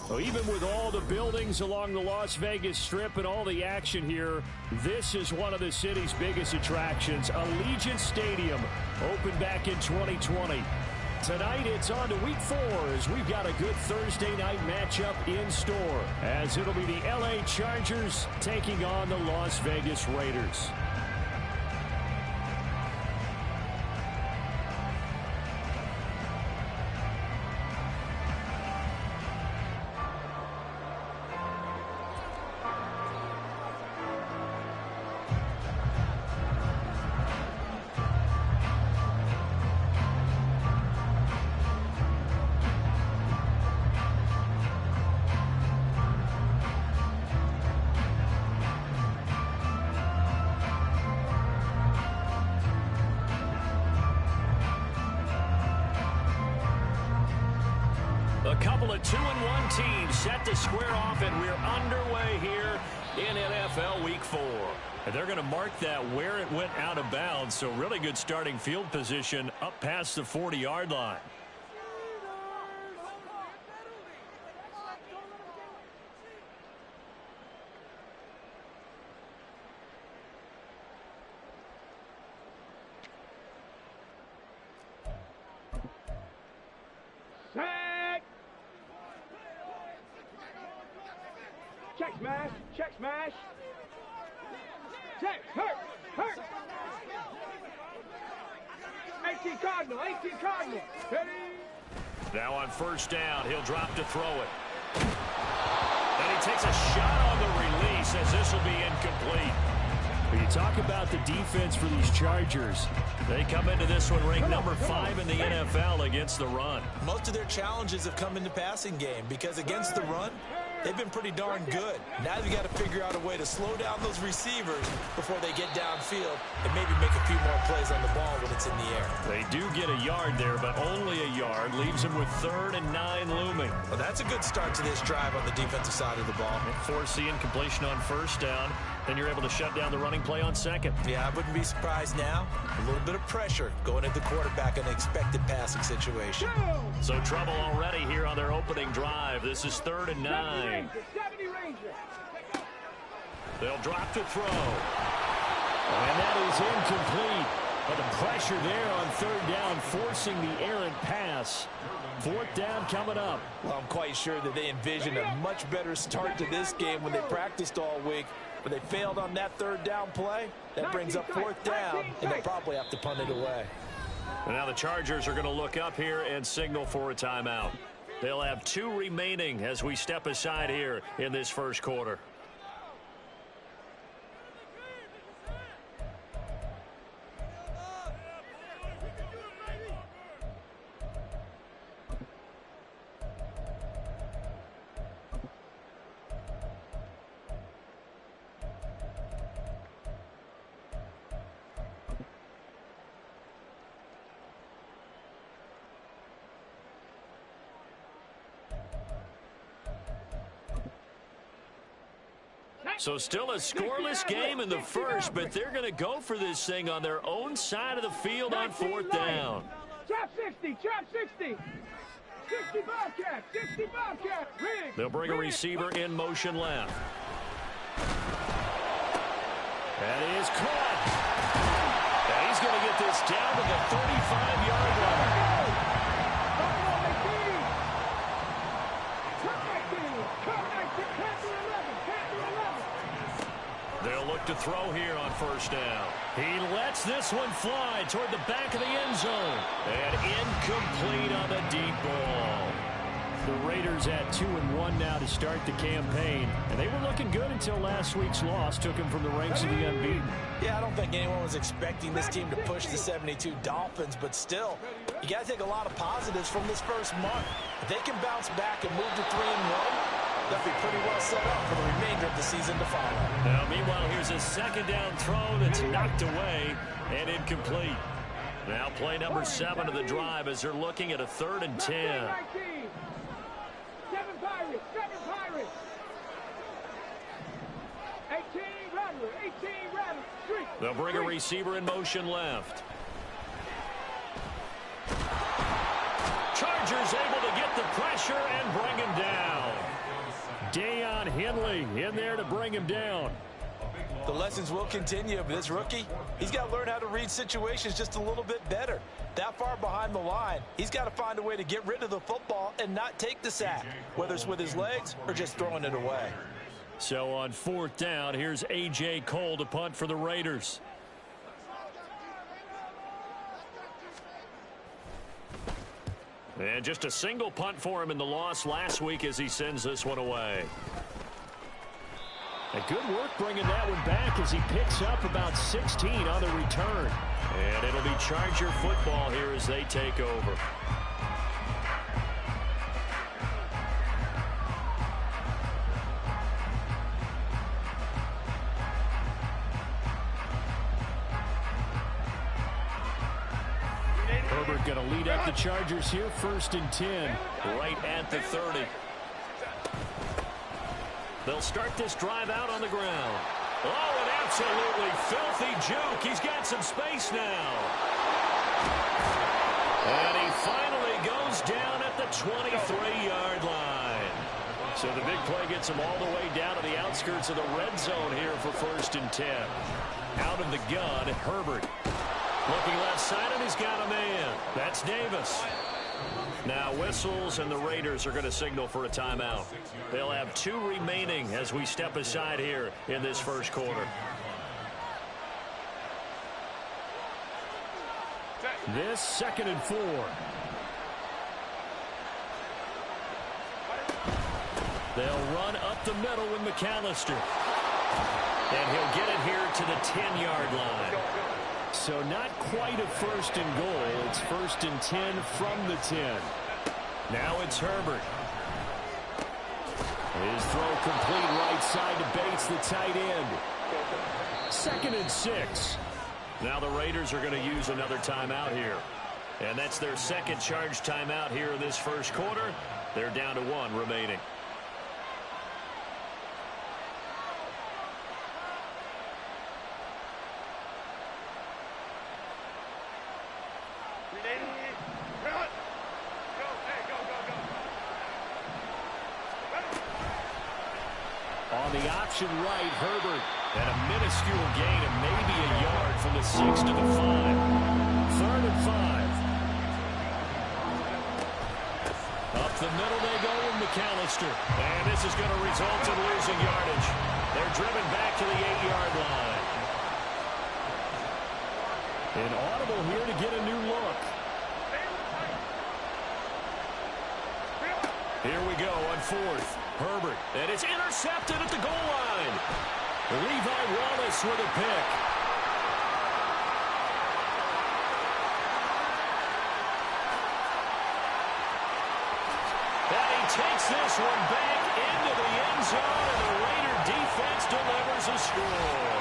Well, even with all the buildings along the Las Vegas Strip and all the action here, this is one of the city's biggest attractions. Allegiant Stadium opened back in 2020. Tonight it's on to week 4 as we've got a good Thursday night matchup in store, as it'll be the LA Chargers taking on the Las Vegas Raiders. A couple of 2-1 teams set to square off, and we're underway here in NFL Week 4. And they're going to mark that where it went out of bounds, so really good starting field position up past the 40-yard line. Check smash, check smash. Check, hurt. 18 Cardinal. Ready? Now on first down, he'll drop to throw it. And he takes a shot on the release as this will be incomplete. When you talk about the defense for these Chargers, they come into this one ranked number 5 in the NFL against the run. Most of their challenges have come in the passing game because against the run, they've been pretty darn good. Now you've got to figure out a way to slow down those receivers before they get downfield and maybe make a few more plays on the ball when it's in the air. They do get a yard there, but only a yard. Leaves them with 3rd and 9 looming. Well, that's a good start to this drive on the defensive side of the ball. Force the incompletion on first down. Then you're able to shut down the running play on second. Yeah, I wouldn't be surprised now. A little bit of pressure going at the quarterback in an expected passing situation. So trouble already here on their opening drive. This is 3rd and 9. 70 Ranger. They'll drop to throw. And that is incomplete. But the pressure there on 3rd down, forcing the errant pass. 4th down coming up. Well, I'm quite sure that they envisioned a much better start to this game when they practiced all week. But they failed on that 3rd down play. That brings up 4th down, and they'll probably have to punt it away. And now the Chargers are going to look up here and signal for a timeout. They'll have 2 remaining as we step aside here in this first quarter. So still a scoreless game in the first, but they're going to go for this thing on their own side of the field on 4th down. Trap 60, trap 60. 60 Bobcat, 60 Bobcat. Rig. They'll bring a receiver in motion left. That is caught. And he's going to get this down to the 35-yard line. They'll look to throw here on first down. He lets this one fly toward the back of the end zone. And incomplete on the deep ball. The Raiders at 2-1 now to start the campaign. And they were looking good until last week's loss took them from the ranks of the unbeaten. Yeah, I don't think anyone was expecting this team to push the 72 Dolphins, but still, you got to take a lot of positives from this first month. If they can bounce back and move to 3-1, they'll be pretty well set up for the remainder of the season to follow. Now, meanwhile, here's a 2nd down throw that's knocked away and incomplete. Now play number 7 of the drive as they're looking at a 3rd and 10. 7 Pirates, 7 Pirates. 18 Rattler, 18 Rattler. They'll bring a receiver in motion left. Chargers able to get the pressure and bring him down. Deion Henley in there to bring him down. The lessons will continue, but this rookie, he's got to learn how to read situations just a little bit better. That far behind the line, he's got to find a way to get rid of the football and not take the sack, whether it's with his legs or just throwing it away. So on 4th down, here's A.J. Cole to punt for the Raiders. And just a single punt for him in the loss last week as he sends this one away. And good work bringing that one back as he picks up about 16 on the return. And it'll be Charger football here as they take over. Herbert going to lead up the Chargers here, 1st and 10, right at the 30. They'll start this drive out on the ground. Oh, an absolutely filthy juke. He's got some space now. And he finally goes down at the 23-yard line. So the big play gets him all the way down to the outskirts of the red zone here for 1st and 10. Out of the gun, Herbert. Looking left side, and he's got a man. That's Davis. Now whistles, and the Raiders are going to signal for a timeout. They'll have 2 remaining as we step aside here in this 1st quarter. This 2nd and 4. They'll run up the middle with McAllister. And he'll get it here to the 10-yard line. So not quite a 1st and goal. It's 1st and 10 from the 10. Now it's Herbert. His throw complete right side to Bates, the tight end. 2nd and 6. Now the Raiders are going to use another timeout here. And that's their 2nd charge timeout here in this 1st quarter. They're down to 1 remaining. On the option right, Herbert. And a minuscule gain of maybe a yard from the 6 to the 5. 3rd and 5. Up the middle they go with McAllister. And this is going to result in losing yardage. They're driven back to the 8-yard line. An audible here to get a new look. Here we go on 4th. Herbert, and it's intercepted at the goal line. Levi Wallace with a pick. And he takes this one back into the end zone, and the Raider defense delivers a score.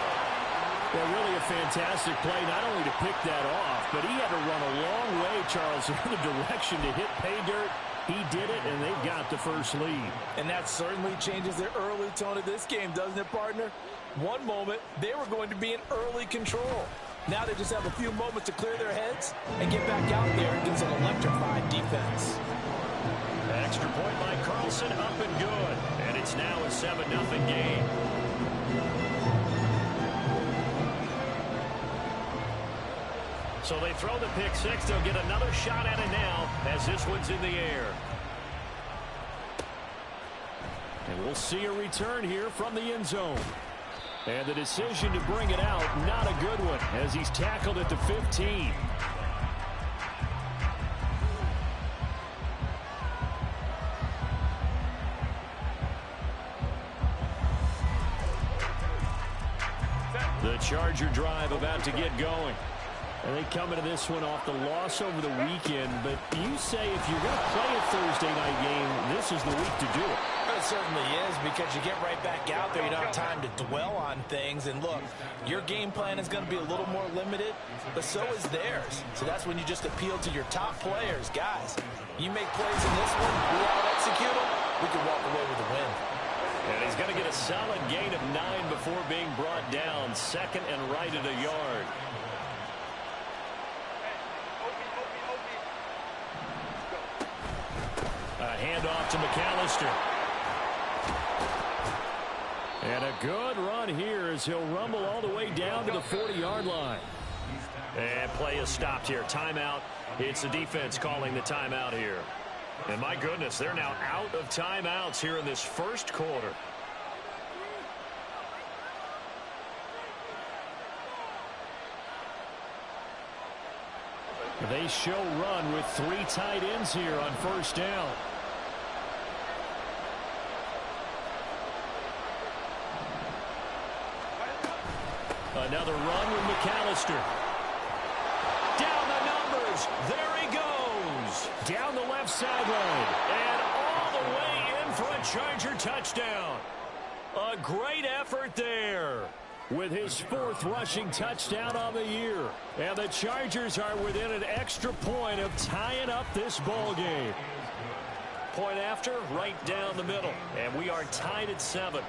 Well, really a fantastic play, not only to pick that off, but he had to run a long way, Charles, in the direction to hit pay dirt. He did it, and they've got the 1st lead. And that certainly changes the early tone of this game, doesn't it, partner? One moment, they were going to be in early control. Now they just have a few moments to clear their heads and get back out there against an electrified defense. Extra point by Carlson, up and good. And it's now a 7-0 game. So they throw the pick 6. They'll get another shot at it now as this one's in the air. And we'll see a return here from the end zone. And the decision to bring it out, not a good one, as he's tackled at the 15. The Charger drive about to get going. And they come into this one off the loss over the weekend. But you say if you're going to play a Thursday night game, this is the week to do it. It certainly is, because you get right back out there. You don't have time to dwell on things. And look, your game plan is going to be a little more limited, but so is theirs. So that's when you just appeal to your top players. Guys, you make plays in this one, we out-execute them, we can walk away with a win. And he's going to get a solid gain of 9 before being brought down. 2nd and right at a yard. A handoff to McAllister. And a good run here as he'll rumble all the way down to the 40-yard line. And play is stopped here. Timeout. It's the defense calling the timeout here. And my goodness, they're now out of timeouts here in this first quarter. They show run with 3 tight ends here on first down. Another run with McAllister. Down the numbers. There he goes. Down the left sideline. And all the way in for a Charger touchdown. A great effort there with his 4th rushing touchdown on the year. And the Chargers are within an extra point of tying up this ball game. Point after, right down the middle. And we are tied at 7.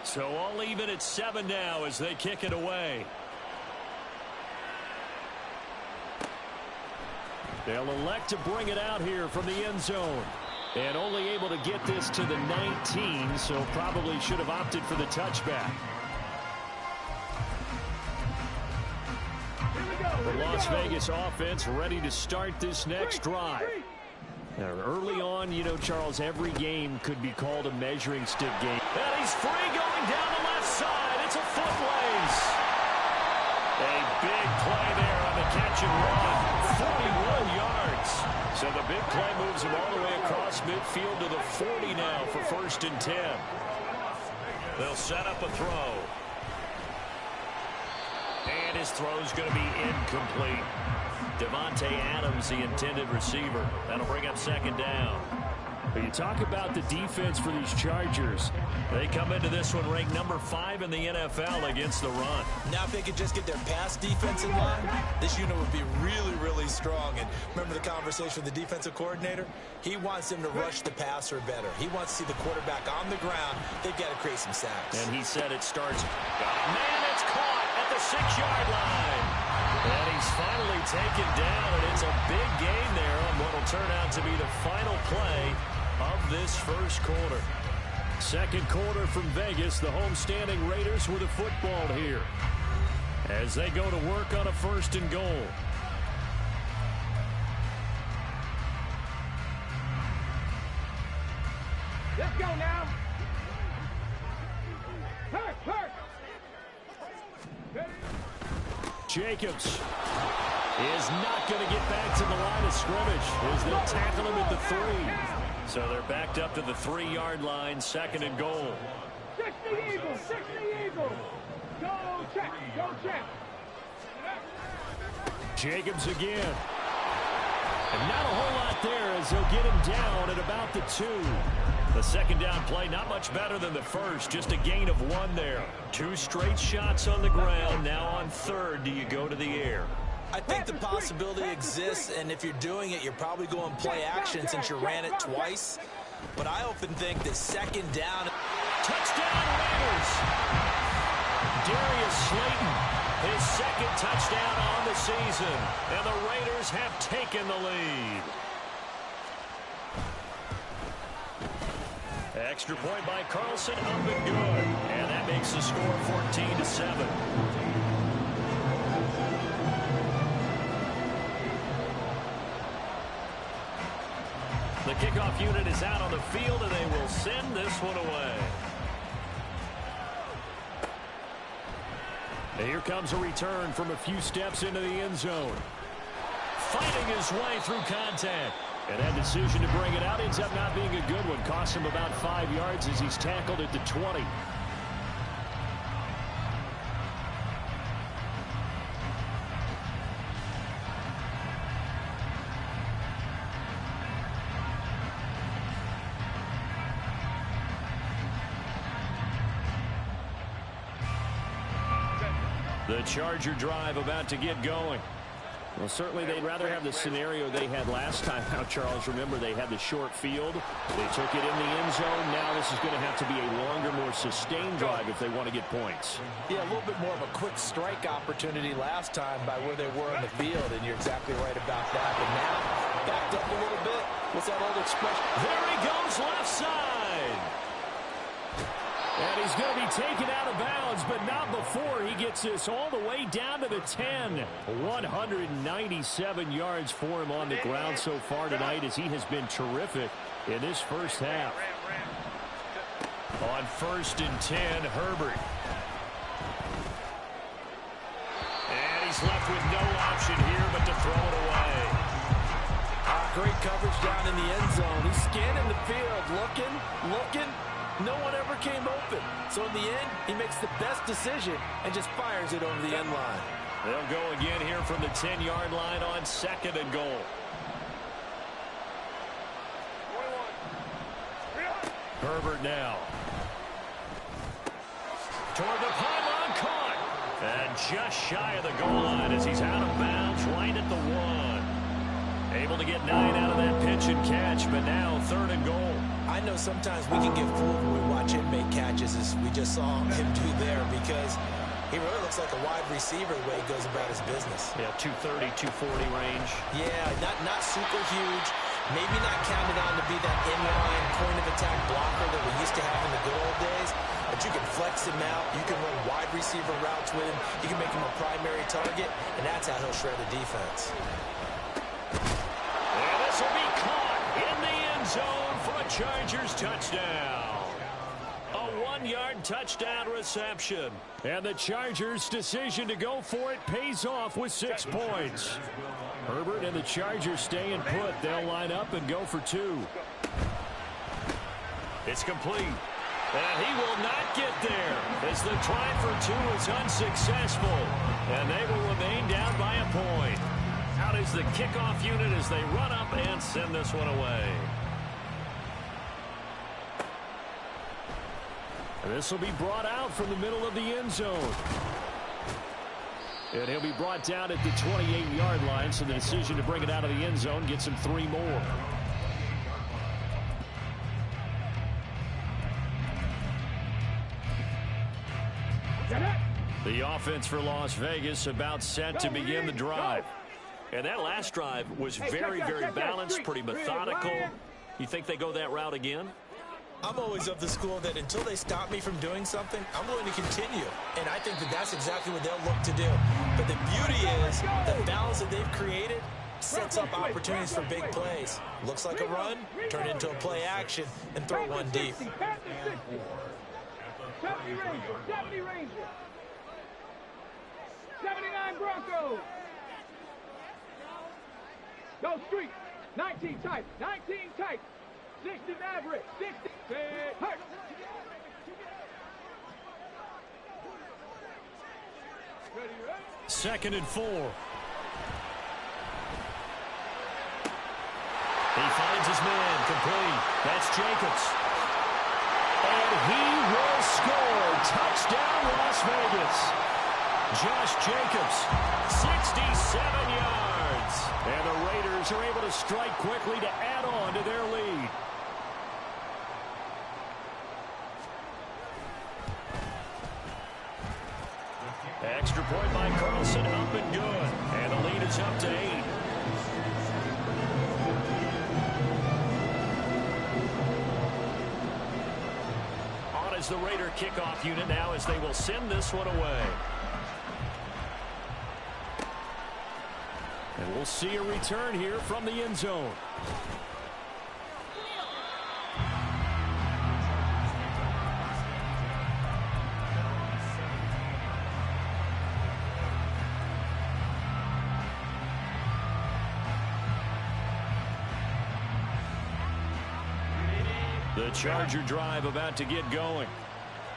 So all even at 7 now as they kick it away. They'll elect to bring it out here from the end zone. And only able to get this to the 19, so probably should have opted for the touchback. The Las Vegas offense ready to start this next drive. Now, early on, you know, Charles, every game could be called a measuring stick game. And he's free going down the left side. It's a foot race. A big play there on the catch and run. 41 yards. So the big play moves him all the way across midfield to the 40 now for 1st and 10. They'll set up a throw. And his throw's going to be incomplete. Davante Adams, the intended receiver. That'll bring up 2nd down. But you talk about the defense for these Chargers. They come into this one ranked number 5 in the NFL against the run. Now if they could just get their pass defense in line, this unit would be really, really strong. And remember the conversation with the defensive coordinator? He wants them to rush the passer better. He wants to see the quarterback on the ground. They've got to create some sacks. And he said it starts. Man, it's caught at the 6-yard line. And he's finally taken down, and it's a big gain there on what will turn out to be the final play of this first quarter. Second quarter from Vegas, the homestanding Raiders with a football here as they go to work on a 1st and goal. Let's go now. Hurt. Jacobs is not going to get back to the line of scrimmage as they'll tackle him at the 3. So they're backed up to the 3-yard line, 2nd and goal. 60 Eagles, 60 Eagles. Go check. Jacobs again. And not a whole lot there as they'll get him down at about the 2. The 2nd down play, not much better than the first, just a gain of 1 there. 2 straight shots on the ground. Now on 3rd, do you go to the air? I think the possibility exists, and if you're doing it, you're probably going play action since you ran it twice. But I often think that 2nd down. Touchdown Raiders! Darius Slayton, his 2nd touchdown on the season, and the Raiders have taken the lead. Extra point by Carlson, up and good. And that makes the score 14-7. The kickoff unit is out on the field, and they will send this one away. And here comes a return from a few steps into the end zone. Fighting his way through contact. And that decision to bring it out ends up not being a good one. Cost him about 5 yards as he's tackled at the 20. The Charger drive about to get going. Well, certainly they'd rather have the scenario they had last time out, Charles. Remember, they had the short field. They took it in the end zone. Now this is going to have to be a longer, more sustained drive if they want to get points. Yeah, a little bit more of a quick strike opportunity last time by where they were on the field, and you're exactly right about that. But now, backed up a little bit. What's that old expression? There he goes, left side. He's going to be taken out of bounds, but not before he gets this all the way down to the 10. 197 yards for him on the ground so far tonight as he has been terrific in this first half. On 1st and 10, Herbert. And he's left with no option here but to throw it away. Great coverage down in the end zone. He's scanning the field, looking. No one ever came open. So in the end, he makes the best decision and just fires it over the end line. They'll go again here from the 10-yard line on 2nd and goal. Herbert now. Toward the pylon, caught. And just shy of the goal line as he's out of bounds right at the 1. Able to get 9 out of that pitch and catch, but now 3rd and goal. I know sometimes we can get fooled when we watch him make catches, as we just saw him do there, because he really looks like a wide receiver the way he goes about his business. Yeah, 230, 240 range. Yeah, not super huge. Maybe not counted on to be that inline point-of-attack blocker that we used to have in the good old days, but you can flex him out. You can run wide receiver routes with him. You can make him a primary target, and that's how he'll shred a defense. And this will be caught in the end zone for a Chargers touchdown. A 1-yard touchdown reception. And the Chargers' decision to go for it pays off with 6 points. Herbert and the Chargers staying put. They'll line up and go for 2. It's complete. And he will not get there as the try for 2 is unsuccessful. And they will remain down by a point. Out is the kickoff unit as they run up and send this one away. And this will be brought out from the middle of the end zone. And he'll be brought down at the 28-yard line, so the decision to bring it out of the end zone gets him 3 more. The offense for Las Vegas about set to begin the drive. And that last drive was very, very balanced, pretty methodical. You think they go that route again? I'm always of the school that until they stop me from doing something, I'm going to continue. And I think that that's exactly what they'll look to do. But the beauty is the balance that they've created sets up opportunities for big plays. Looks like a run, turn into a play action, and throw one deep. 70 Rangers. 79 Broncos. Go Street. 19 tight. 19 tight. 60 Maverick. 60. Hurt. Ready, ready? 2nd and 4. He finds his man complete. That's Jacobs. And he will score. Touchdown, Las Vegas. Josh Jacobs, 67 yards. And the Raiders are able to strike quickly to add on to their lead. Extra point by Carlson, up and good. And the lead is up to 8. On is the Raider kickoff unit now as they will send this one away. And we'll see a return here from the end zone. The Charger drive about to get going.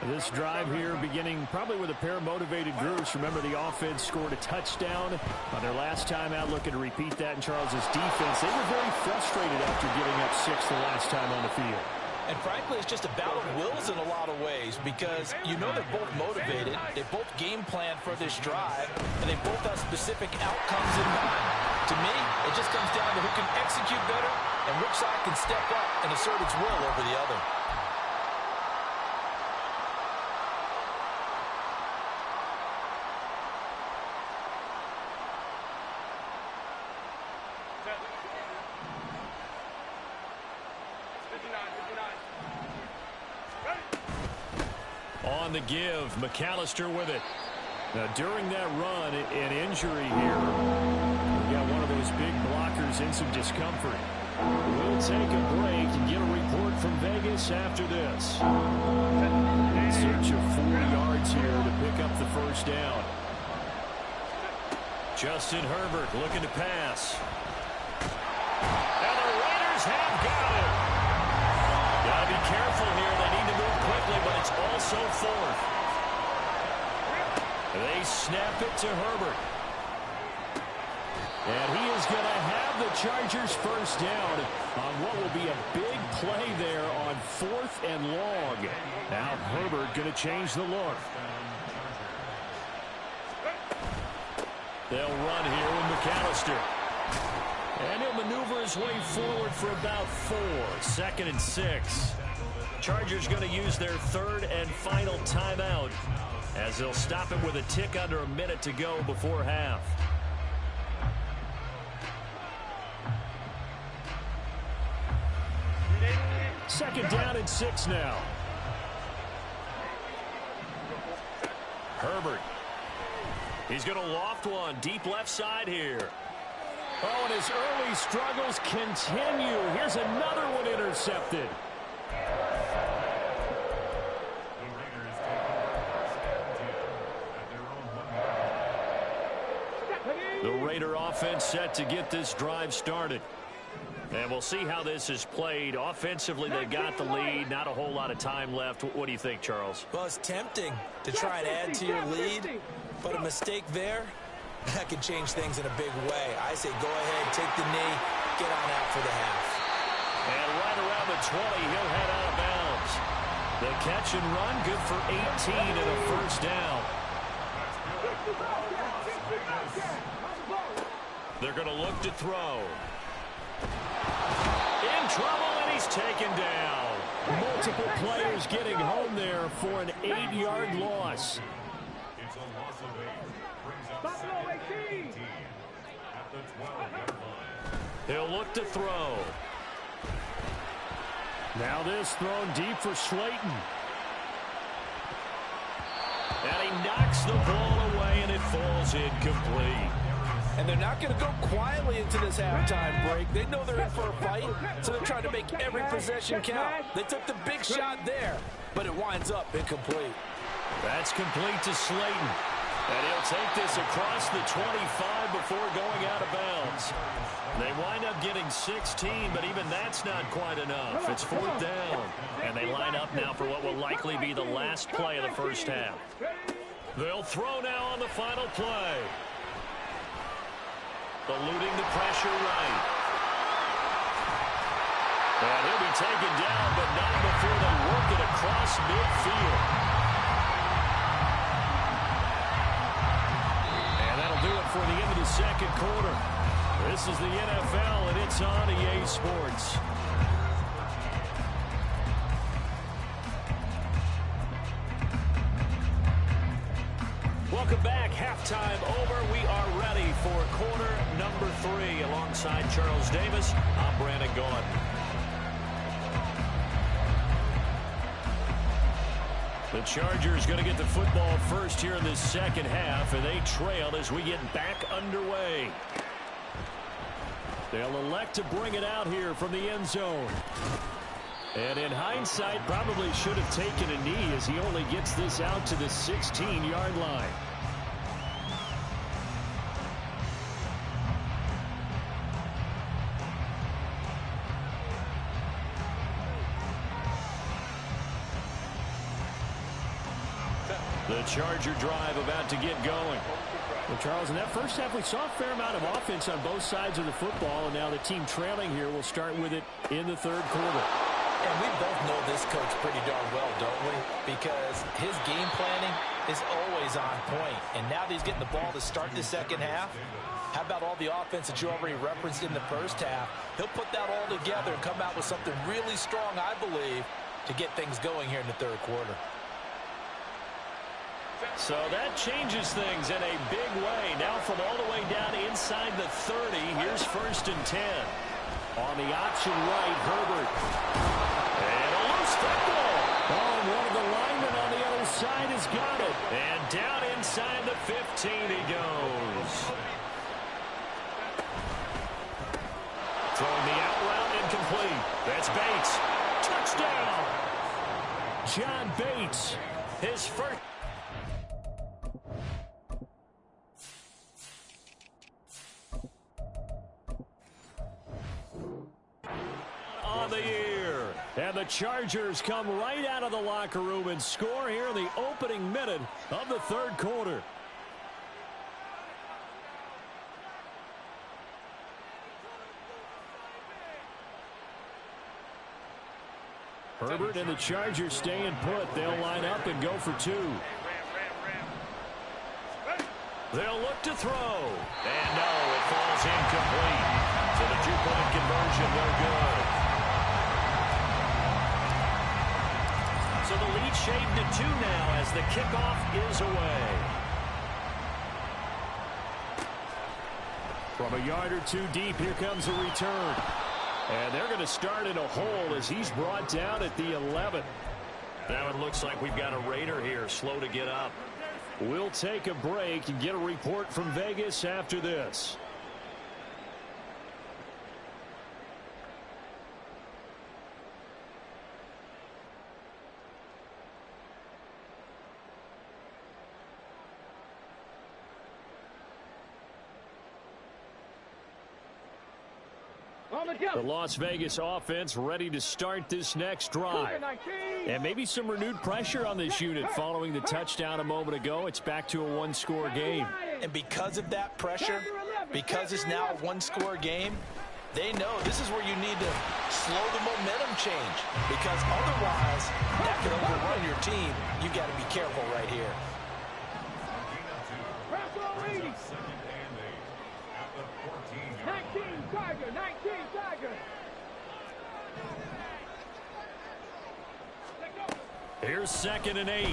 This drive here beginning probably with a pair of motivated groups. Remember, the offense scored a touchdown on their last time out, looking to repeat that in Charles's defense. They were very frustrated after giving up 6 the last time on the field. And frankly, it's just a battle of wills in a lot of ways because you know they're both motivated, they both game plan for this drive, and they both have specific outcomes in mind. To me, it just comes down to who can execute better and which side can step up and assert its will over the other. On the give, McAllister with it. Now, during that run, an injury here. We've got one of those big blockers in some discomfort. We'll take a break and get a report from Vegas after this. Search of 4 yards here to pick up the first down. Justin Herbert looking to pass. And the Raiders have got it. Got to be careful here. They need to move quickly, but it's also fourth. They snap it to Herbert. And he is going to have the Chargers first down on what will be a big play there on 4th and long. Now Herbert going to change the look. They'll run here with McAllister. And he'll maneuver his way forward for about 4. 2nd and 6. Chargers going to use their 3rd and final timeout as they'll stop it with a tick under a minute to go before half. Second down and 6 now. Herbert. He's going to loft one deep left side here. Oh, and his early struggles continue. Here's another one intercepted. The Raider offense set to get this drive started. And we'll see how this is played. Offensively, they've got the lead. Not a whole lot of time left. What do you think, Charles? Well, it's tempting to try and add to your lead, but a mistake there, that could change things in a big way. I say go ahead, take the knee, get on out for the half. And right around the 20, he'll head out of bounds. The catch and run, good for 18 and a first down. They're going to look to throw. In trouble, and he's taken down. Multiple players getting home there for an 8-yard loss. He'll look to throw. Now this thrown deep for Slayton. And he knocks the ball away, and it falls incomplete. And they're not going to go quietly into this halftime break. They know they're in for a fight, so they're trying to make every possession count. They took the big shot there, but it winds up incomplete. That's complete to Slayton. And he'll take this across the 25 before going out of bounds. They wind up getting 16, but even that's not quite enough. It's 4th down. And they line up now for what will likely be the last play of the first half. They'll throw now on the final play. Eluding the pressure right. And he'll be taken down, but not before they work it across midfield. And that'll do it for the end of the second quarter. This is the NFL, and it's on EA Sports. Welcome back. Halftime over. We are ready for quarter number 3. Alongside Charles Davis, I'm Brandon Gaudin. The Chargers going to get the football first here in this second half, and they trail as we get back underway. They'll elect to bring it out here from the end zone. And in hindsight, probably should have taken a knee as he only gets this out to the 16-yard line. The Charger drive about to get going. Well, Charles, in that first half, we saw a fair amount of offense on both sides of the football, and now the team trailing here will start with it in the third quarter. And we both know this coach pretty darn well, don't we? Because his game planning is always on point. And now that he's getting the ball to start the second half, how about all the offense that you already referenced in the first half? He'll put that all together and come out with something really strong, I believe, to get things going here in the third quarter. So that changes things in a big way. Now from all the way down inside the 30, here's 1st and 10. On the option right, Herbert. And a loose football. Oh, one of the linemen on the other side has got it. And down inside the 15 he goes. Throwing the out route incomplete. That's Bates. Touchdown. John Bates, his first. On the year. And the Chargers come right out of the locker room and score here in the opening minute of the third quarter. Herbert and the Chargers staying put. They'll line up and go for two. They'll look to throw. And no, it falls incomplete. So the two-point conversion, no good. So the lead shaved to 2 now as the kickoff is away. From a yard or two deep, here comes a return. And they're going to start in a hole as he's brought down at the 11. Now it looks like we've got a Raider here, slow to get up. We'll take a break and get a report from Vegas after this. The Las Vegas offense ready to start this next drive. And maybe some renewed pressure on this unit following the touchdown a moment ago. It's back to a one-score game. And because of that pressure, because it's now a one-score game, they know this is where you need to slow the momentum change. Because otherwise, that could overrun your team. You got to be careful right here. 19 Tiger, 19 Tiger. Here's 2nd and 8.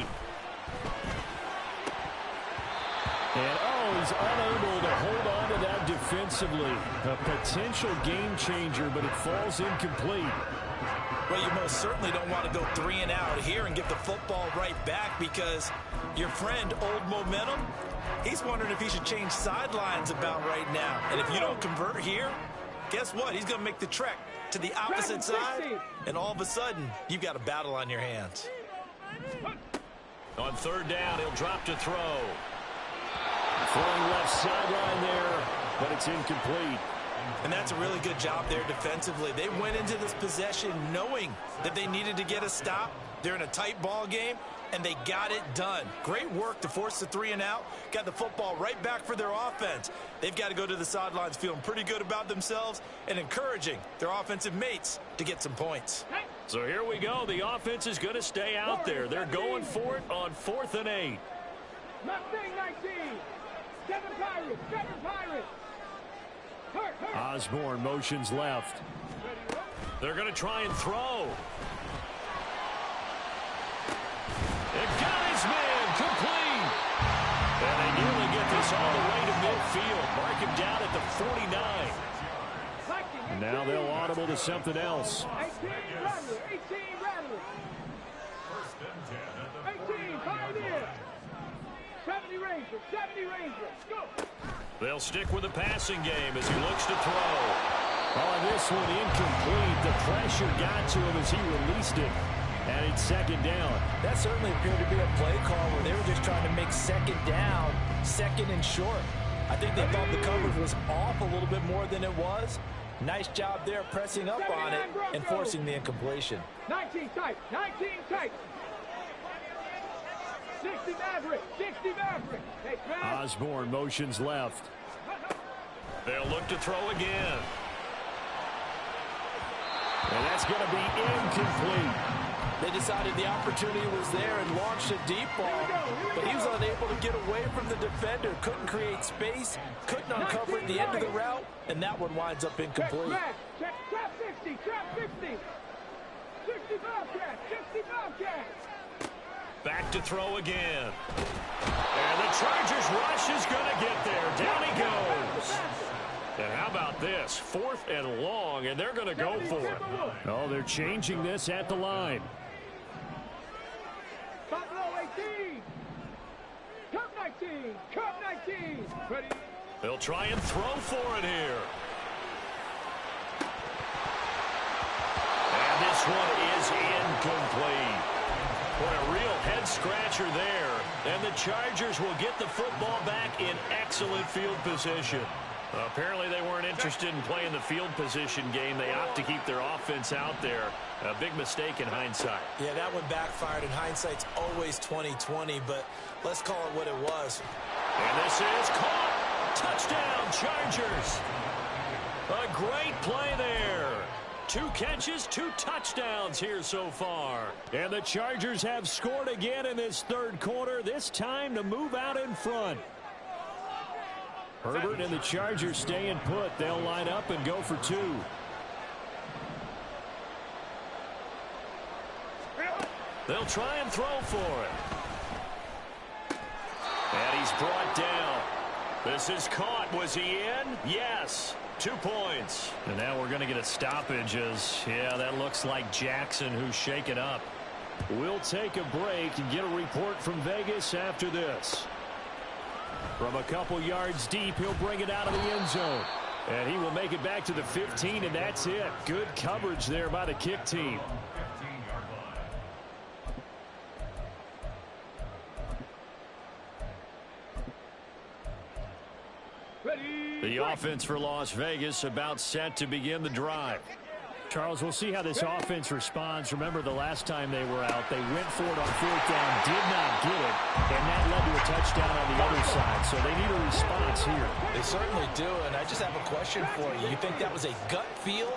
And he's unable to hold on to that defensively. A potential game changer, but it falls incomplete. Well, you most certainly don't want to go 3 and out here and get the football right back because your friend, Old Momentum, he's wondering if he should change sidelines about right now. And if you don't convert here, guess what? He's going to make the trek to the opposite side, and all of a sudden, you've got a battle on your hands. On 3rd down, he'll drop to throw. Throwing left sideline there, but it's incomplete. And that's a really good job there defensively. They went into this possession knowing that they needed to get a stop. They're in a tight ball game, and they got it done. Great work to force the 3 and out. Got the football right back for their offense. They've got to go to the sidelines feeling pretty good about themselves and encouraging their offensive mates to get some points. So here we go. The offense is going to stay out there. They're going for it on 4th and 8. Mustang 19. 7 Pirates. 7 Pirates. Osborne motions left. They're going to try and throw. It got his man complete. And they nearly get this all the way to midfield. Mark him down at the 49. And now they'll audible to something else. 18 Rattler. 18 Rattler. 18 Pioneer. 70 Rangers. 70 Rangers. Go. They'll stick with the passing game as he looks to throw. Oh, this one incomplete. The pressure got to him as he released it. And it's 2nd down. That certainly appeared to be a play call where they were just trying to make 2nd down, 2nd and short. I think they thought the coverage was off a little bit more than it was. Nice job there pressing up on it and forcing the incompletion. 19 tight. 19 tight. 60 Maverick. 60 Maverick. Hey, Osborne motions left. They'll look to throw again. And that's going to be incomplete. They decided the opportunity was there and launched a deep ball, but he was unable to get away from the defender, couldn't create space, couldn't uncover at the end of the route, and that one winds up incomplete. Trap 60, trap 50. 60 Bobcats, 60 Bobcats. Back to throw again. And the Chargers rush is going to get there. Down he goes. And how about this? 4th and long, and they're going to go for it. Oh, they're changing this at the line. Cup 19. Ready. They'll try and throw for it here. And this one is incomplete. Boy, a real head-scratcher there. And the Chargers will get the football back in excellent field position. Apparently they weren't interested in playing the field position game. They opt to keep their offense out there. A big mistake in hindsight. Yeah, that one backfired. In hindsight's always 20/20, but let's call it what it was. And this is caught. Touchdown, Chargers. A great play there. 2 catches, 2 touchdowns here so far. And the Chargers have scored again in this third quarter, this time to move out in front. Herbert and the Chargers staying put. They'll line up and go for 2. They'll try and throw for it. And he's brought down. This is caught. Was he in? Yes. 2 points. And now we're going to get a stoppage as, yeah, that looks like Jackson who's shaken up. We'll take a break and get a report from Vegas after this. From a couple yards deep, he'll bring it out of the end zone. And he will make it back to the 15, and that's it. Good coverage there by the kick team. The offense for Las Vegas about set to begin the drive. Charles, we'll see how this offense responds. Remember the last time they were out, they went for it on 4th down, did not get it, and that led to a touchdown on the other side. So they need a response here. They certainly do, and I just have a question for you. You think that was a gut feel,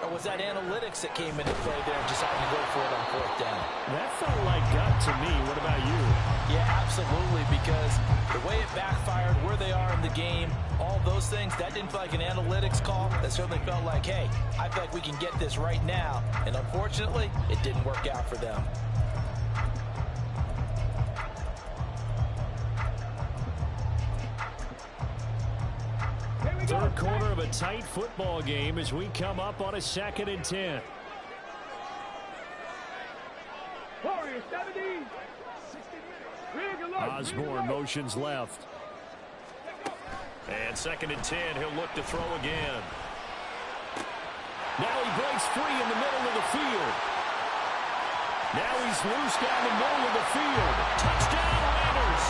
or was that analytics that came into play there and decided to go for it on 4th down? That felt like gut to me. What about you? Yeah, absolutely, because the way it backfired, where they are in the game, all those things, that didn't feel like an analytics call. That certainly felt like, hey, I feel like we can get this right now. And unfortunately, it didn't work out for them. Third quarter of a tight football game as we come up on a 2nd and 10. Warriors 70. Osborne motions left. And 2nd and 10, he'll look to throw again. Now he breaks free in the middle of the field. Now he's loose down the middle of the field. Touchdown, Raiders.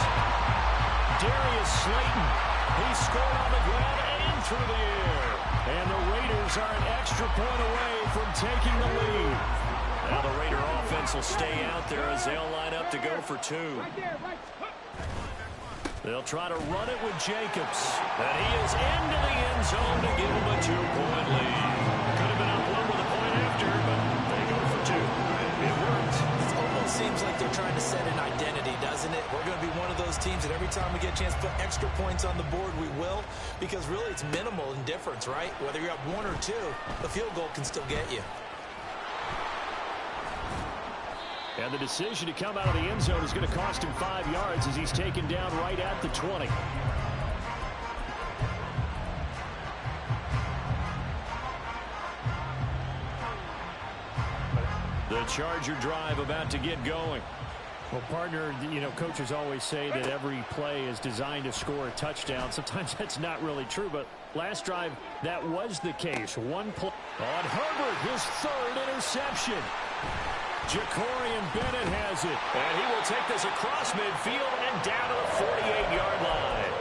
Darius Slayton. He scored on the ground and through the air. And the Raiders are an extra point away from taking the lead. Now the Raider offense will stay out there as they'll line up to go for 2. They'll try to run it with Jacobs. And he is into the end zone to give him a 2-point lead. Could have been up one with a point after, but they go for 2. It worked. It almost seems like they're trying to set an identity, doesn't it? We're going to be one of those teams that every time we get a chance to put extra points on the board, we will. Because really it's minimal in difference, right? Whether you're up 1 or 2, the field goal can still get you. And the decision to come out of the end zone is going to cost him 5 yards as he's taken down right at the 20. The Charger drive about to get going. Well, partner, you know, coaches always say that every play is designed to score a touchdown. Sometimes that's not really true, but last drive, that was the case. One play on Herbert, his 3rd interception. Jacorian Bennett has it. And he will take this across midfield and down to the 48-yard line.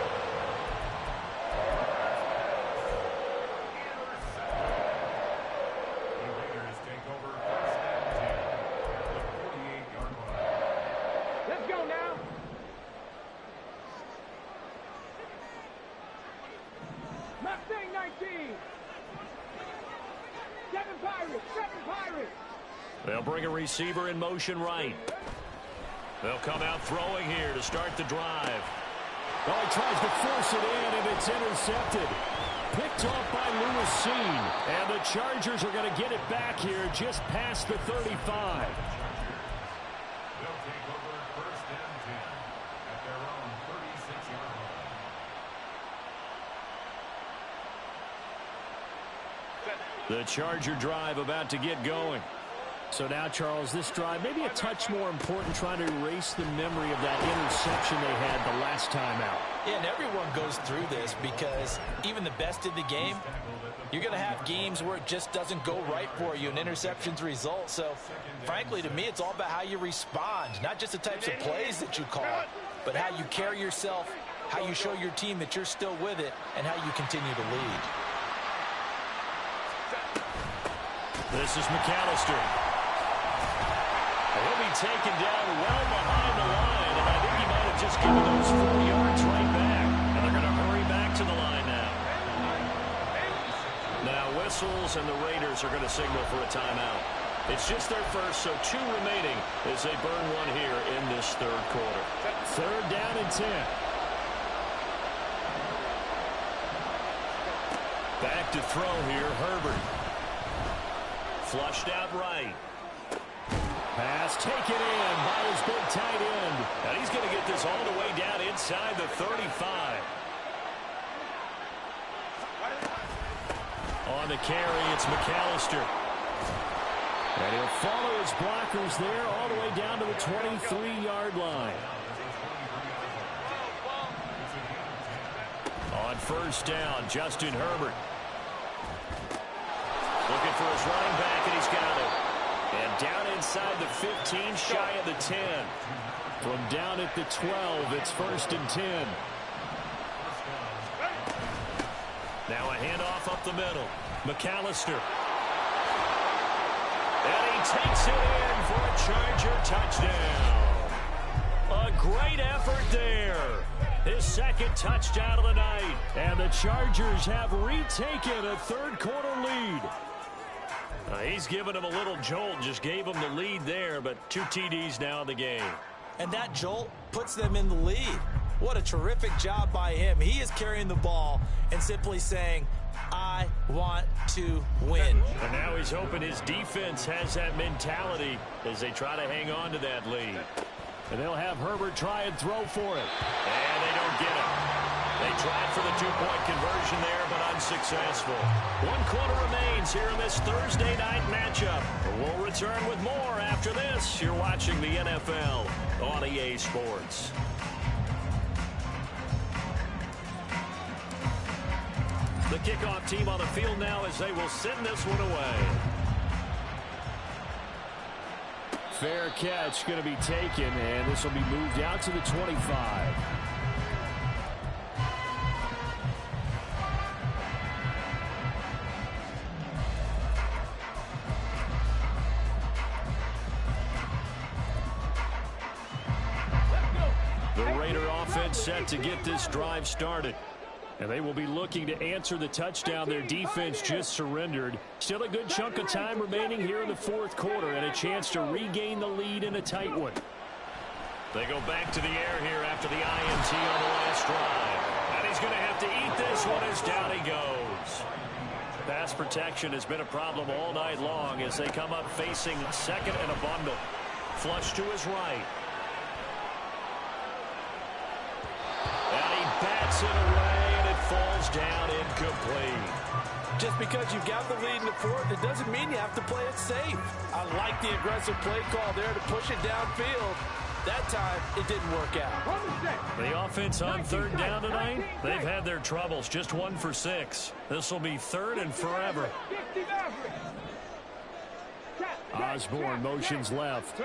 Let's go now. Mustang 19. 7 Pirates. 7 Pirates. They'll bring a receiver in motion right. They'll come out throwing here to start the drive. Oh, he tries to force it in, and it's intercepted. Picked off by Lewis Cine. And the Chargers are going to get it back here just past the 35. They'll take over 1st and 10 at their own 36-yard line. The Charger drive about to get going. So now, Charles, this drive maybe a touch more important, trying to erase the memory of that interception they had the last time out. Yeah, and everyone goes through this because even the best in the game, you're going to have games where it just doesn't go right for you, and interceptions result. So, frankly, to me, it's all about how you respond, not just the types of plays that you call, but how you carry yourself, how you show your team that you're still with it, and how you continue to lead. This is McAllister. He'll be taken down well behind the line, and I think he might have just given those 4 yards right back. And they're going to hurry back to the line now. Now whistles, and the Raiders are going to signal for a timeout. It's just their first, so 2 remaining as they burn one here in this third quarter. 3rd down and 10. Back to throw here, Herbert. Flushed out right. Pass taken in by his big tight end. And he's going to get this all the way down inside the 35. On the carry, it's McAllister. And he'll follow his blockers there all the way down to the 23-yard line. On 1st down, Justin Herbert. Looking for his running back, and he's got it. And down inside the 15, shy of the 10. From down at the 12, it's 1st and 10. Now a handoff up the middle. McAllister. And he takes it in for a Charger touchdown. A great effort there. His 2nd touchdown of the night. And the Chargers have retaken a third-quarter lead. He's given him a little jolt, just gave him the lead there, but 2 TDs now in the game. And that jolt puts them in the lead. What a terrific job by him. He is carrying the ball and simply saying, I want to win. And now he's hoping his defense has that mentality as they try to hang on to that lead. And they'll have Herbert try and throw for it. And they don't get it. They tried for the 2-point conversion there, but unsuccessful. 1 quarter remains here in this Thursday night matchup. We'll return with more after this. You're watching the NFL on EA Sports. The kickoff team on the field now as they will send this one away. Fair catch going to be taken, and this will be moved out to the 25. The Raider offense set to get this drive started. And they will be looking to answer the touchdown their defense just surrendered. Still a good chunk of time remaining here in the 4th quarter and a chance to regain the lead in a tight one. They go back to the air here after the INT on the last drive. And he's going to have to eat this one as down he goes. Pass protection has been a problem all night long as they come up facing 2nd and a bundle. Flush to his right. And he bats it away. Falls down incomplete. Just because you've got the lead in the 4th, it doesn't mean you have to play it safe. I like the aggressive play call there to push it downfield. That time, it didn't work out. The offense on 3rd down tonight, they've had their troubles. Just 1 for 6. This will be 3rd and forever. Osborne motions left.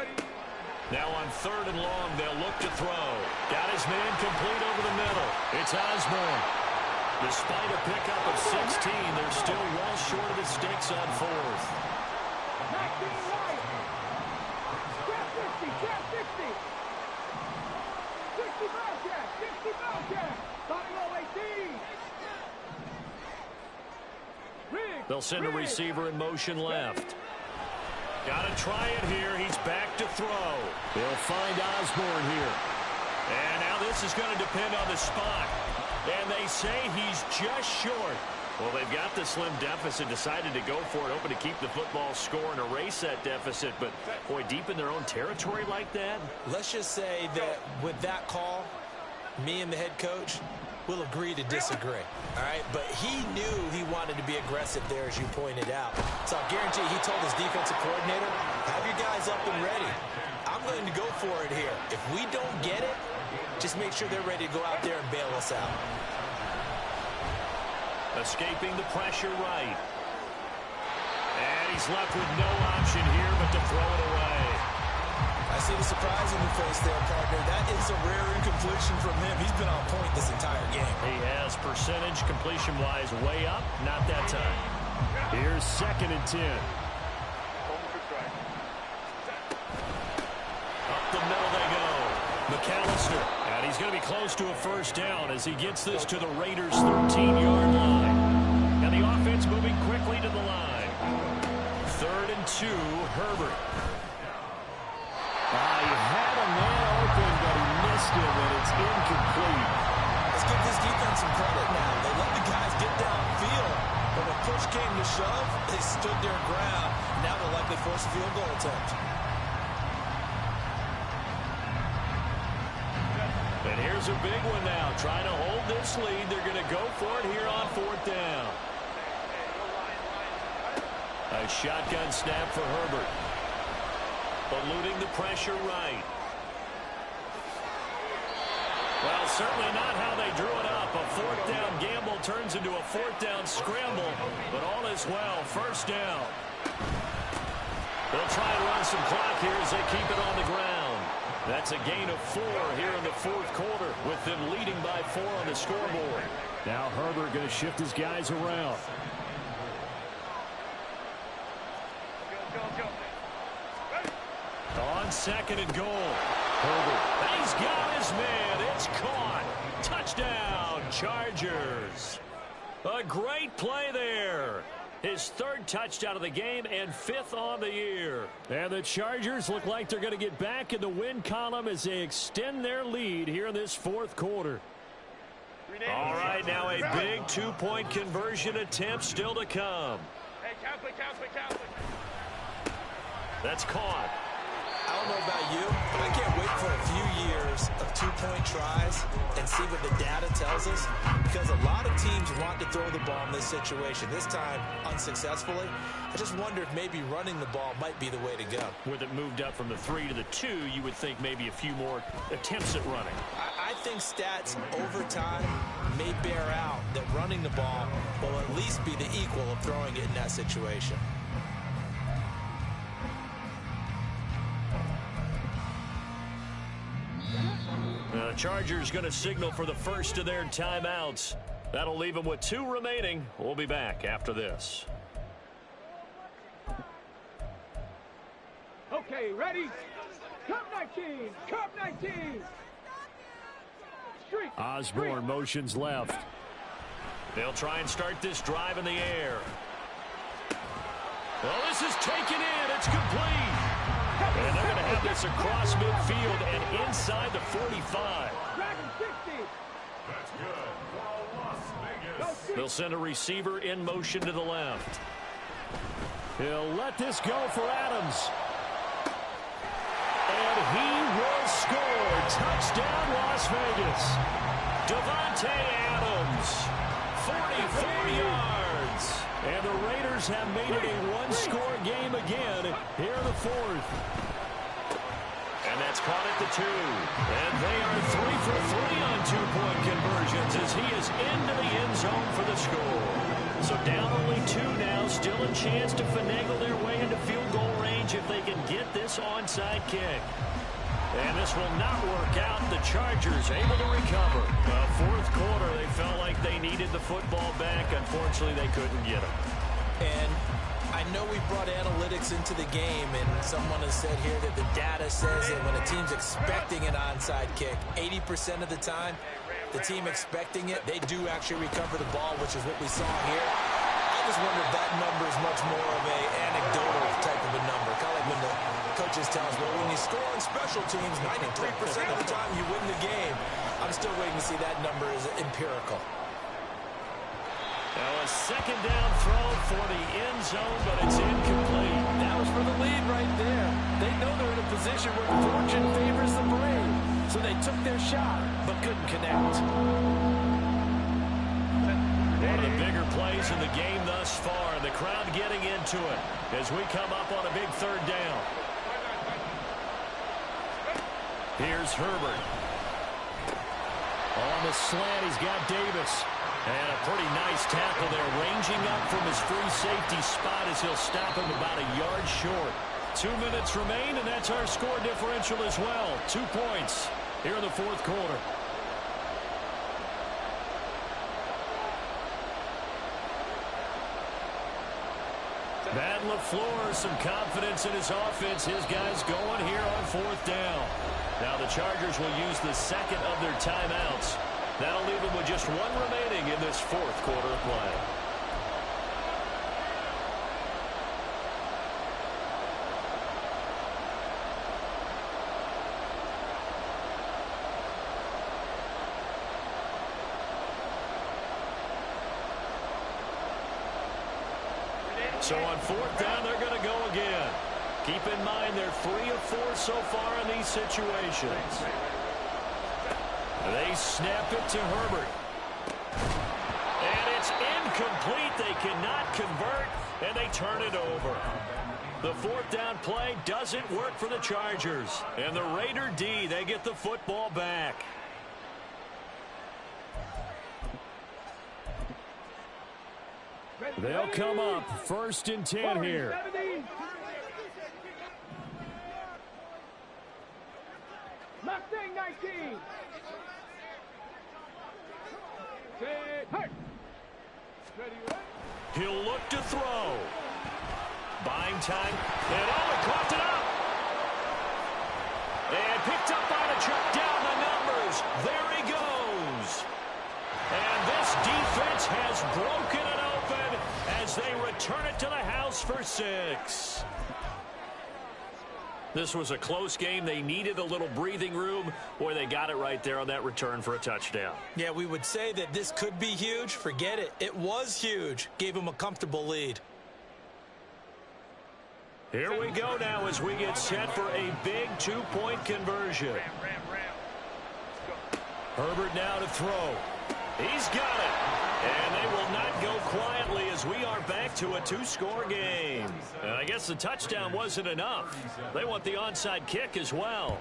Now on 3rd and long, they'll look to throw. Got his man complete over the middle. It's Osborne. Despite a pickup of 16, they're still well short of the stakes on 4th. They'll send a receiver in motion left. Got to try it here. He's back to throw. They'll find Osborne here. And now this is going to depend on the spot. And they say he's just short. Well, they've got the slim deficit, decided to go for it, hoping to keep the football score and erase that deficit. But, boy, deep in their own territory like that. Let's just say that with that call, me and the head coach will agree to disagree. All right, but he knew he wanted to be aggressive there, as you pointed out. So I guarantee he told his defensive coordinator, have guys up and ready. I'm going to go for it here. If we don't get it, just make sure they're ready to go out there and bail us out. Escaping the pressure right. And he's left with no option here but to throw it away. I see the surprise in your face there, partner. That is a rare incompletion from him. He's been on point this entire game. He has percentage completion-wise way up. Not that time. Here's 2nd and 10. Up the middle they go. McAllister. And he's going to be close to a first down as he gets this to the Raiders' 13-yard line. And the offense moving quickly to the line. 3rd and 2, Herbert. He had a man open, but he missed him, and it's incomplete. Let's give this defense some credit now. They let the guys get downfield, but when push came to shove, they stood their ground. Now they'll likely force a field goal attempt. And here's a big one now. Trying to hold this lead. They're going to go for it here on 4th down. A shotgun snap for Herbert. Eluding the pressure right. Well, certainly not how they drew it up. A 4th down gamble turns into a 4th down scramble. But all is well. First down. They'll try and run some clock here as they keep it on the ground. That's a gain of 4 here in the 4th quarter with them leading by 4 on the scoreboard. Now Herbert going to shift his guys around. On 2nd and goal. Herbert. He's got his man. It's caught. Touchdown, Chargers. A great play there. His 3rd touchdown of the game and 5th on the year. And the Chargers look like they're going to get back in the win column as they extend their lead here in this 4th quarter. All right, now a big 2-point conversion attempt still to come. Hey, Catholic. That's caught. I don't know about you, but I can't wait for a few years of 2-point tries and see what the data tells us, because a lot of teams want to throw the ball in this situation. This time, unsuccessfully. I just wonder if maybe running the ball might be the way to go. With it moved up from the 3 to the 2, you would think maybe a few more attempts at running. I think stats over time may bear out that running the ball will at least be the equal of throwing it in that situation. The Chargers going to signal for the first of their timeouts. That'll leave them with 2 remaining. We'll be back after this. Okay, ready? Cup 19! Cup 19! Street! Osborne motions left. They'll try and start this drive in the air. Well, this is taken in. It's complete. And they're going to have this across midfield and inside the 45. Dragon 60! That's good. For Las Vegas. They'll send a receiver in motion to the left. He'll let this go for Adams. And he will score. Touchdown, Las Vegas. Davante Adams, 44 yards. And the Raiders have made it a one-score game again here in the 4th. And that's caught at the 2. And they are 3 for 3 on 2-point conversions as he is into the end zone for the score. So down only 2 now, still a chance to finagle their way into field goal range if they can get this onside kick. And this will not work out. The Chargers able to recover. 4th quarter, they felt like they needed the football back. Unfortunately, they couldn't get it. And I know we brought analytics into the game, and someone has said here that the data says that when a team's expecting an onside kick, 80% of the time, the team expecting it, they do actually recover the ball, which is what we saw here. I just wonder if that number is much more of a anecdotal type of a number. Kind of like when the coaches tell us, well, when you score on special teams, 93% of the time you win the game. I'm still waiting to see that number is empirical. Now a 2nd down throw for the end zone, but it's incomplete. That was for the lead right there. They know they're in a position where fortune favors the brave. So they took their shot, but couldn't connect. One of the bigger plays in the game thus far. The crowd getting into it as we come up on a big 3rd down. Here's Herbert. On the slant, he's got Davis. And a pretty nice tackle there, ranging up from his free safety spot as he'll stop him about a yard short. 2 minutes remain, and that's our score differential as well. 2 points here in the fourth quarter. Matt LaFleur, some confidence in his offense. His guys going here on fourth down. Now the Chargers will use the second of their timeouts. That'll leave them with just one remaining in this fourth quarter of play. So on fourth down, they're going to go again. Keep in mind they're 3 of 4 so far in these situations. They snap it to Herbert. And it's incomplete. They cannot convert, and they turn it over. The fourth down play doesn't work for the Chargers. And the Raider D, they get the football back. They'll come up 1st and 10 here. Mustang 19. He'll look to throw. Buying time. And he caught it up. And picked up by the check down the numbers. There he goes. And this defense has broken it open as they return it to the house for 6. This was a close game. They needed a little breathing room. Boy, they got it right there on that return for a touchdown. Yeah, we would say that this could be huge. Forget it. It was huge. Gave them a comfortable lead. Here we go now as we get set for a big 2-point conversion. Herbert now to throw. He's got it. And they will not go quietly as we are back to a 2-score game. And I guess the touchdown wasn't enough. They want the onside kick as well.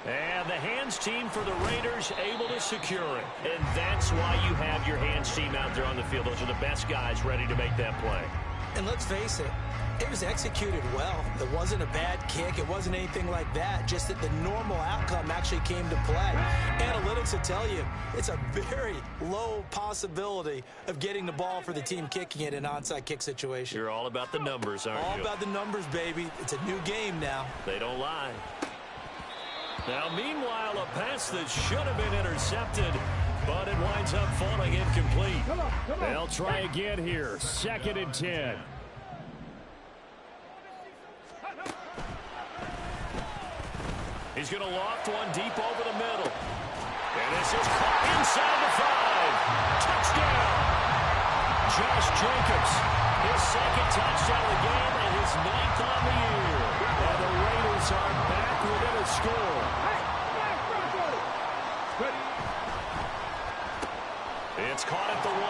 And the hands team for the Raiders able to secure it. And that's why you have your hands team out there on the field. Those are the best guys ready to make that play. And let's face it, it was executed well. It wasn't a bad kick. It wasn't anything like that. Just that the normal outcome actually came to play. Analytics will tell you it's a very low possibility of getting the ball for the team kicking it in an onside kick situation. You're all about the numbers, aren't you? All about the numbers, baby. It's a new game now. They don't lie. Now, meanwhile, a pass that should have been intercepted, but it winds up falling incomplete. Come on. They'll try again here. 2nd and 10. He's going to loft one deep over the middle. And this is caught inside the 5. Touchdown! Josh Jacobs, his 2nd touchdown of the game and his 9th on the year. And the Raiders are back within a score. It's caught at the 1.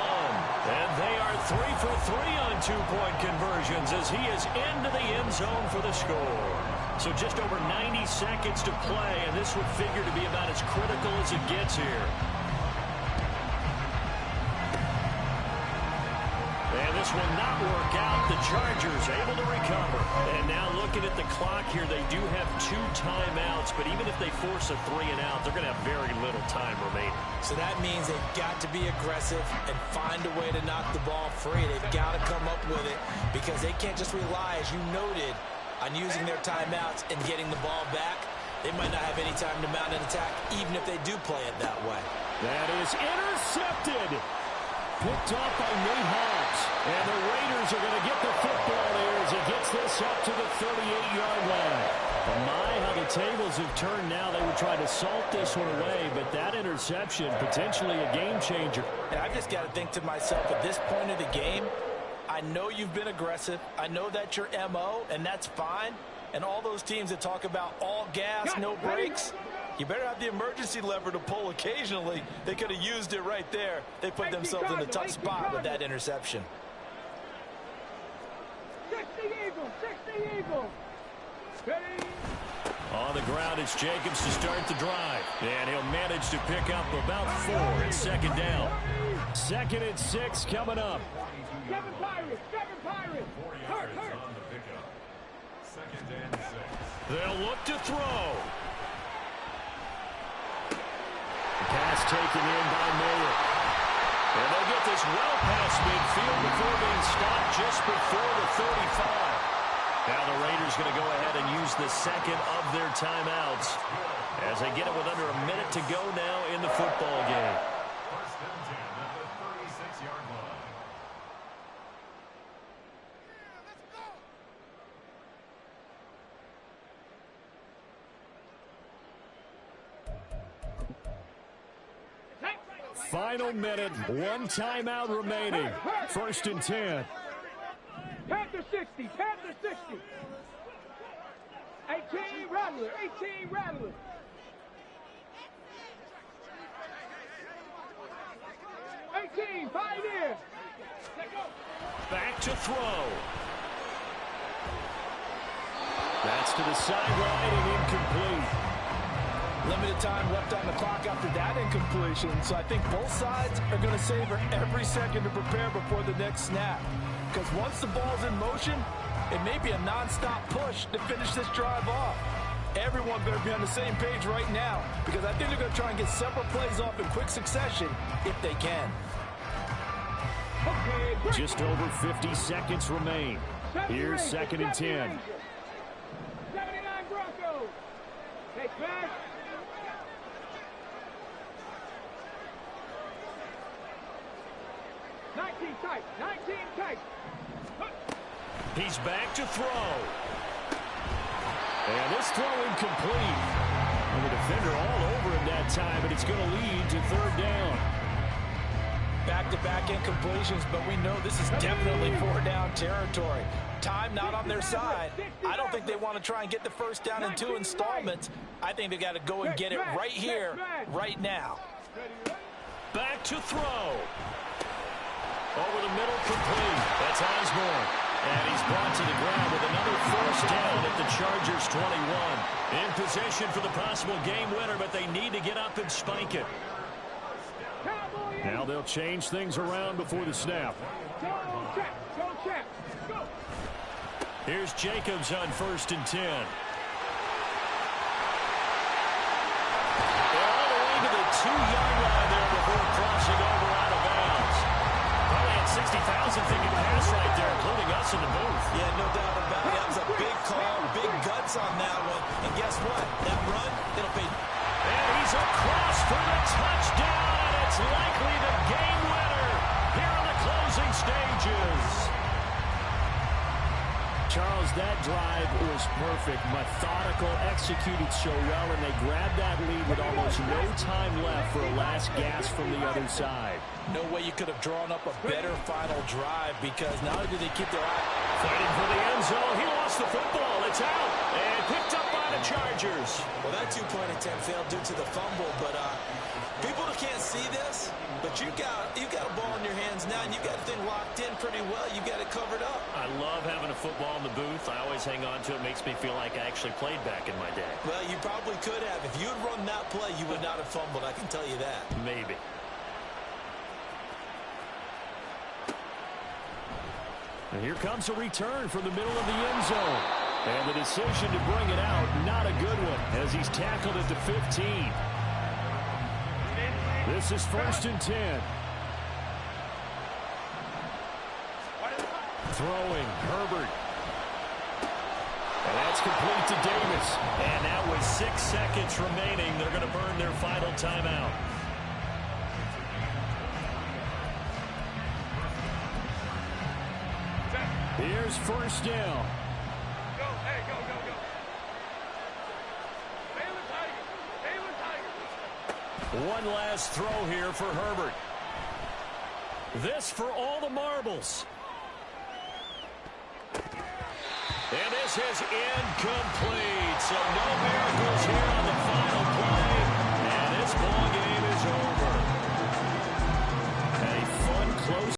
And they are 3 for 3 on 2-point conversions as he is into the end zone for the score. So just over 90 seconds to play, and this would figure to be about as critical as it gets here. And this will not work out. The Chargers able to recover. And now looking at the clock here, they do have 2 timeouts, but even if they force a 3-and-out, they're going to have very little time remaining. So that means they've got to be aggressive and find a way to knock the ball free. They've got to come up with it because they can't just rely, as you noted, on using their timeouts and getting the ball back. They might not have any time to mount an attack, even if they do play it that way. That is intercepted. Picked off by Nate Hobbs. And the Raiders are going to get the football there as it gets this up to the 38-yard line. My, how the tables have turned now. They would try to salt this one away, but that interception, potentially a game changer. And I've just got to think to myself, at this point of the game, I know you've been aggressive. I know that's your MO, and that's fine. And all those teams that talk about all gas, no brakes, you better have the emergency lever to pull occasionally. They could have used it right there. They put themselves in a tough spot with that interception. 60 Eagles, 60 Eagles. On the ground, it's Jacobs to start the drive. And he'll manage to pick up about 4 at second down. 2nd and 6 coming up. Seven Pirates. Hurt. On the pickup. 2nd and 6. They'll look to throw. Pass taken in by Miller. And they'll get this well past midfield before being stopped just before the 35. Now the Raiders going to go ahead and use the second of their timeouts as they get it with under a minute to go now in the football game. 1st and 10 at the 36-yard line. Final minute, 1 timeout remaining. 1st and 10. Panther 60. 18 Rattler. 18, 5 in. Back to throw. That's to the sideline and incomplete. Limited time left on the clock after that incompletion, so I think both sides are going to savor every second to prepare before the next snap. Because once the ball's in motion, it may be a non-stop push to finish this drive off. Everyone better be on the same page right now, because I think they're going to try and get several plays off in quick succession if they can. Just over 50 seconds remain. Here's 2nd and 10. 79 Broncos. Take back. Tight. He's back to throw. And this throw incomplete. And the defender all over him that time, but it's going to lead to 3rd down. Back-to-back incompletions, but we know this is definitely 4-down territory. Time not on their side. I don't think they want to try and get the 1st down in 2 installments. I think they got to go and get it right here, right now. Back to throw. Over the middle, complete. That's Osborne. And he's brought to the ground with another 1st down at the Chargers 21. In position for the possible game winner, but they need to get up and spike it. Now they'll change things around before the snap. Go, Chaps. Go. Here's Jacobs on 1st and 10. All the way to the 2-yard line there before crossing over out of bounds. Probably had 60,000 thinking pass right there, including us in the booth. Yeah, no doubt about it. That was a big call, big guts on that one. And guess what? That run, it'll pay. And he's across for the touchdown, and it's likely the game winner here in the closing stages. Charles, that drive was perfect, methodical, executed so well, and they grabbed that lead with almost no time left for a last gasp from the other side. No way you could have drawn up a better final drive, because not only did they keep their eye Fighting for the end zone, he lost the football. It's out and picked up by the Chargers. Well, that 2-point attempt failed due to the fumble, but people can't see this, but you got a ball in your hands now, and you got the thing locked in pretty well. You got it covered up. I love having a football in the booth. I always hang on to it. Makes me feel like I actually played back in my day. Well, you probably could have. If you had run that play, you would not have fumbled. I can tell you that. Maybe. And here comes a return from the middle of the end zone. And the decision to bring it out, not a good one, as he's tackled at the 15. This is 1st and 10. Throwing, Herbert. And that's complete to Davis. And now with 6 seconds remaining, they're going to burn their final timeout. Here's 1st down. Go. Baylor Tigers. One last throw here for Herbert. This for all the marbles. And this is incomplete. So no miracles here on the final play. And this ball game is over. A fun, close